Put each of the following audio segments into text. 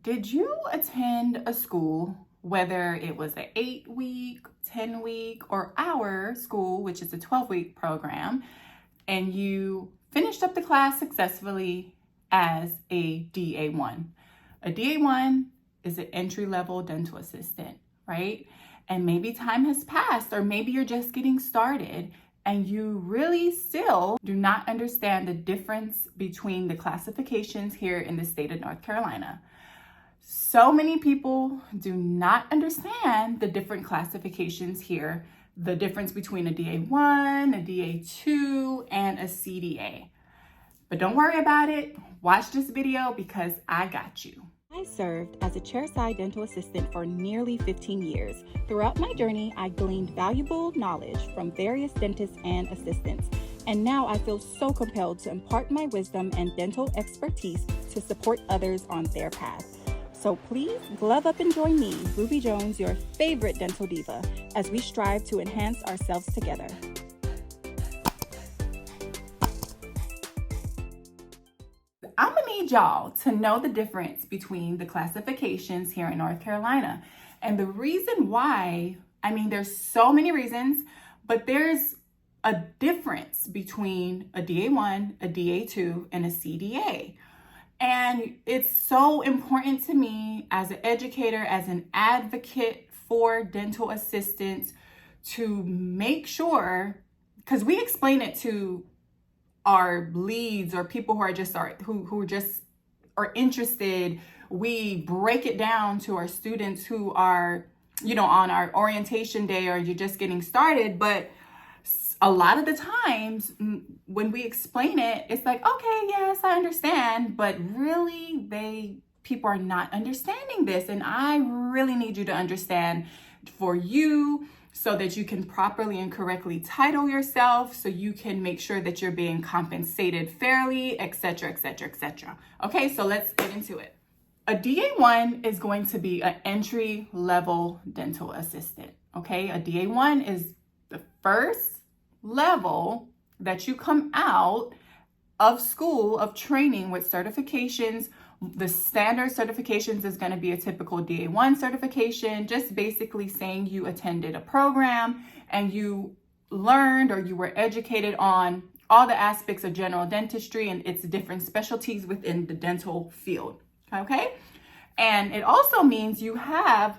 Did you attend a school, whether it was an 8-week, 10-week, or our school, which is a 12-week program, and you finished up the class successfully as a DA1? A DA1 is an entry-level dental assistant, right? And maybe time has passed, or maybe you're just getting started and you really still do not understand the difference between the classifications here in the state of North Carolina. So many people do not understand the different classifications here, the difference between a DA1, a DA2, and a CDA. But don't worry about it. Watch this video because I got you. I served as a chairside dental assistant for nearly 15 years. Throughout my journey, I gleaned valuable knowledge from various dentists and assistants. And now I feel so compelled to impart my wisdom and dental expertise to support others on their path. So please glove up and join me, Ruby Jones, your favorite dental diva, as we strive to enhance ourselves together. I'm gonna need y'all to know the difference between the classifications here in North Carolina. And the reason why, there's so many reasons, but there's a difference between a DA1, a DA2, and a CDA. And it's so important to me as an educator, as an advocate for dental assistants, to make sure, because we explain it to our leads or people who are just are interested. We break it down to our students who are, on our orientation day, or you're just getting started. But a lot of the times when we explain it, it's like, okay, yes, I understand, but really people are not understanding this. And I really need you to understand for you, so that you can properly and correctly title yourself, so you can make sure that you're being compensated fairly, etc., etc., etc. Okay, so let's get into it. A DA1 is going to be an entry-level dental assistant. Okay, a DA1 is the first level that you come out of school, of training with certifications. The standard certifications is going to be a typical DA1 certification, just basically saying you attended a program and you learned, or you were educated on all the aspects of general dentistry and its different specialties within the dental field. Okay? And it also means you have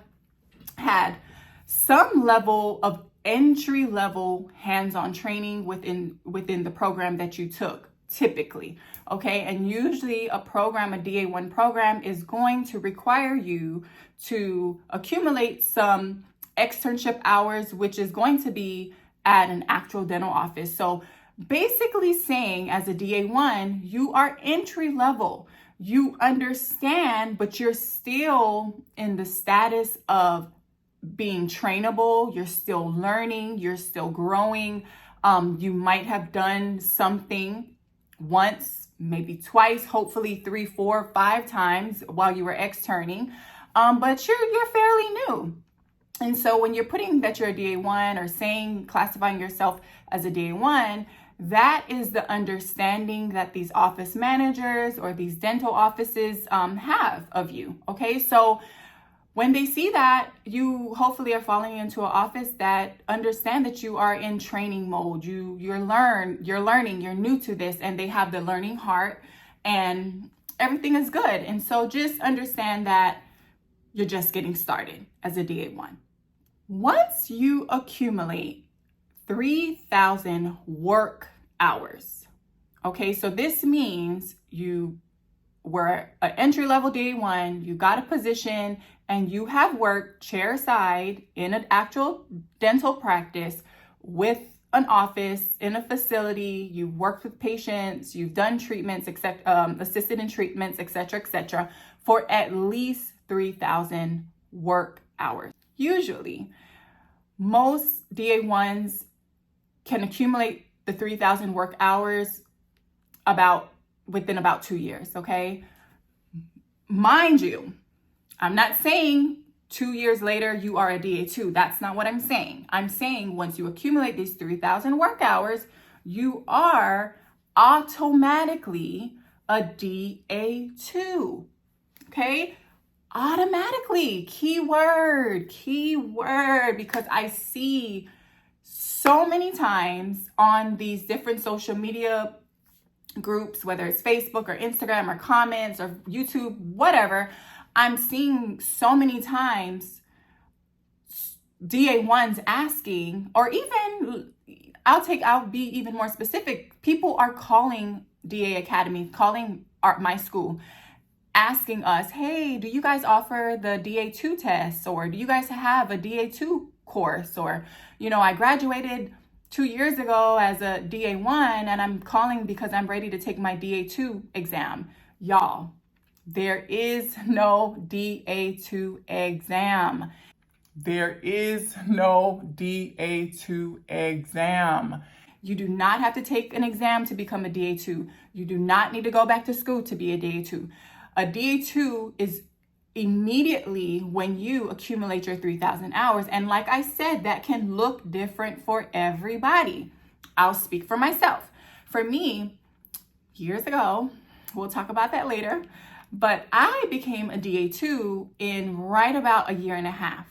had some level of entry-level hands-on training within the program that you took, typically. Okay, and usually a DA1 program, is going to require you to accumulate some externship hours, which is going to be at an actual dental office. So basically saying, as a DA1, you are entry level. You understand, but you're still in the status of being trainable. You're still learning. You're still growing. You might have done something once, maybe twice, hopefully 3, 4, 5 times while you were externing, but you're fairly new. And so when you're putting that you're a DA1, or classifying yourself as a DA1, that is the understanding that these office managers or these dental offices have of you. Okay, so when they see that, you hopefully are falling into an office that understand that you are in training mode. You're learning, you're new to this, and they have the learning heart, and everything is good. And so just understand that you're just getting started as a DA1. Once you accumulate 3,000 work hours, okay, so this means you were an entry-level DA1, you got a position, and you have worked chairside in an actual dental practice with an office in a facility. You've worked with patients, you've done treatments, assisted in treatments, etc., for at least 3,000 work hours. Usually, most DA1s can accumulate the 3,000 work hours within about 2 years, okay? Mind you, I'm not saying 2 years later you are a DA2. That's not what I'm saying. I'm saying once you accumulate these 3,000 work hours, you are automatically a DA2, okay? automatically, keyword, because I see so many times on these different social media groups, whether it's Facebook or Instagram or comments or YouTube, whatever, I'm seeing so many times DA1s asking, or even I'll be even more specific. People are calling DA Academy, calling my school, asking us, hey, do you guys offer the DA2 test? Or do you guys have a DA2 course? Or, I graduated 2 years ago as a DA1 and I'm calling because I'm ready to take my DA2 exam. Y'all, there is no DA2 exam. There is no DA2 exam. You do not have to take an exam to become a DA2. You do not need to go back to school to be a DA2. A DA2 is immediately when you accumulate your 3,000 hours. And like I said, that can look different for everybody. I'll speak for myself. For me, years ago, we'll talk about that later, but I became a DA2 in right about a year and a half.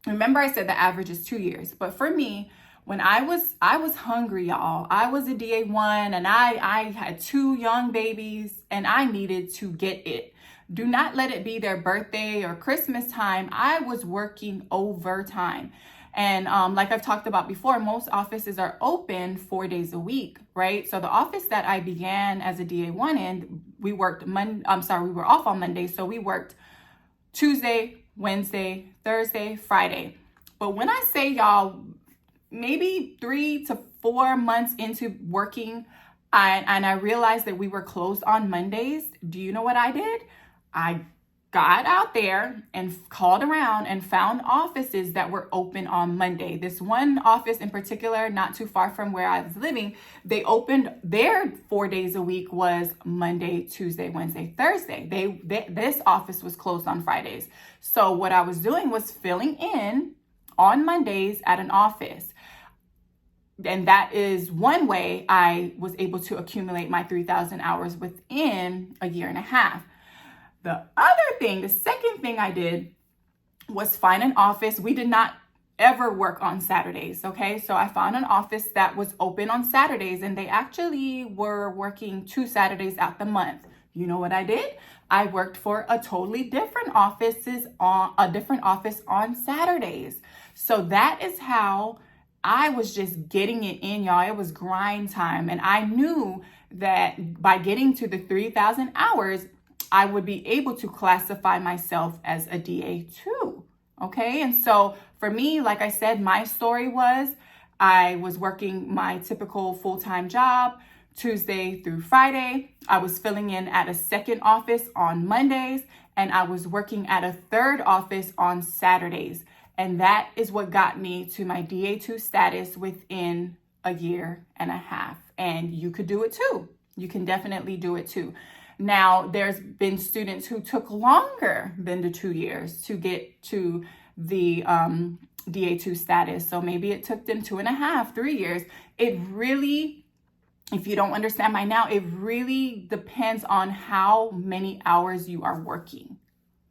Remember I said the average is 2 years, but for me, when I was hungry, y'all. I was a DA1 and I had 2 young babies and I needed to get it. Do not let it be their birthday or Christmas time. I was working overtime. And like I've talked about before, most offices are open 4 days a week, right? So the office that I began as a DA1 in, we were off on Monday. So we worked Tuesday, Wednesday, Thursday, Friday. But when I say y'all, maybe 3 to 4 months into working, and I realized that we were closed on Mondays, do you know what I did? I got out there and called around and found offices that were open on Monday. This one office in particular, not too far from where I was living, they opened their 4 days a week was Monday, Tuesday, Wednesday, Thursday. This office was closed on Fridays. So what I was doing was filling in on Mondays at an office. And that is one way I was able to accumulate my 3,000 hours within a year and a half. The second thing I did was find an office. We did not ever work on Saturdays, okay? So I found an office that was open on Saturdays, and they actually were working 2 Saturdays out the month. You know what I did? I worked for a totally different office on Saturdays. So that is how I was just getting it in, y'all. It was grind time. And I knew that by getting to the 3,000 hours, I would be able to classify myself as a DA2. Okay. And so for me, like I said, my story was I was working my typical full-time job Tuesday through Friday. I was filling in at a second office on Mondays, and I was working at a third office on Saturdays. And that is what got me to my DA2 status within a year and a half. And you could do it too. You can definitely do it too. Now, there's been students who took longer than the 2 years to get to the DA2 status. So maybe it took them 2.5, 3 years. It really, if you don't understand by now, it really depends on how many hours you are working.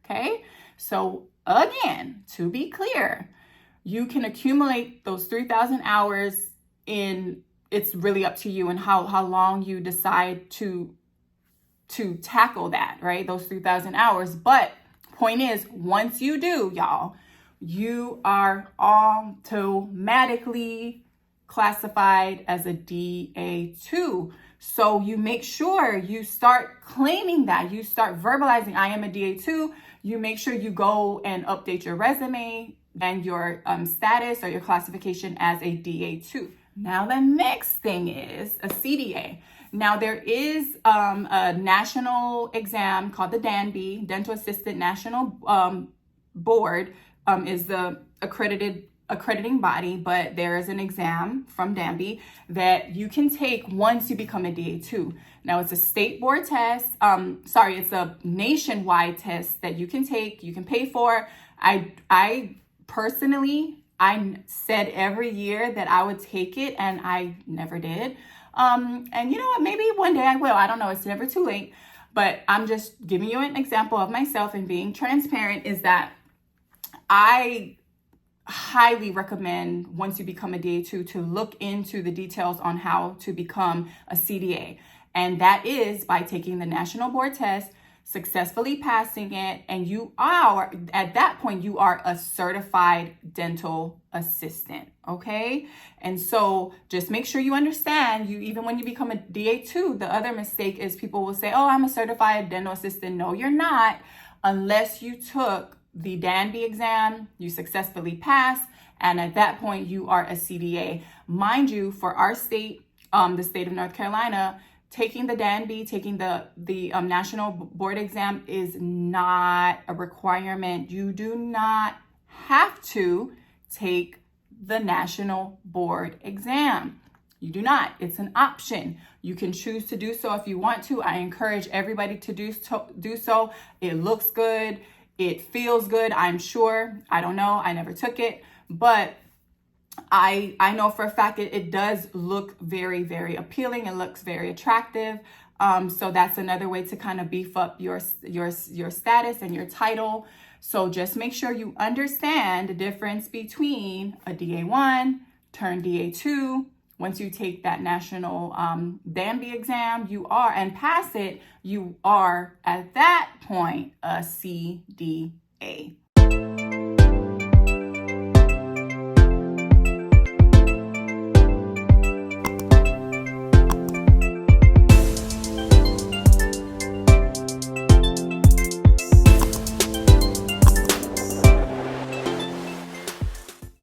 Okay? So again, to be clear, you can accumulate those 3,000 hours it's really up to you and how long you decide to tackle that, right? Those 3,000 hours. But point is, once you do, y'all, you are automatically classified as a DA2. So you make sure you start claiming that. You start verbalizing, I am a DA2. You make sure you go and update your resume and your status or your classification as a DA2. Now, the next thing is a CDA. Now, there is a national exam called the DANB, Dental Assistant National Board, is the accrediting body, but there is an exam from DANB that you can take once you become a DA2. Now, it's a state board test. It's a nationwide test that you can take, you can pay for. I personally, I said every year that I would take it, and I never did. And you know what? Maybe one day I will. I don't know. It's never too late. But I'm just giving you an example of myself and being transparent is that I highly recommend once you become a DA2 to look into the details on how to become a CDA. And that is by taking the national board test, successfully passing it, and you are, at that point, you are a certified dental assistant, okay? And so just make sure you understand, even when you become a DA2, the other mistake is people will say, oh, I'm a certified dental assistant. No, you're not, unless you took the Danby exam, you successfully passed, and at that point, you are a CDA. Mind you, for our state, the state of North Carolina, taking the Danby, taking the national board exam is not a requirement. You do not have to take the national board exam. You do not. It's an option. You can choose to do so if you want to. I encourage everybody to do so. It looks good. It feels good, I'm sure. I don't know. I never took it, but I know for a fact it does look very, very appealing. It looks very attractive. So that's another way to kind of beef up your status and your title. So just make sure you understand the difference between a DA1 turned DA2. Once you take that national Danby exam, and pass it, you are at that point a CDA.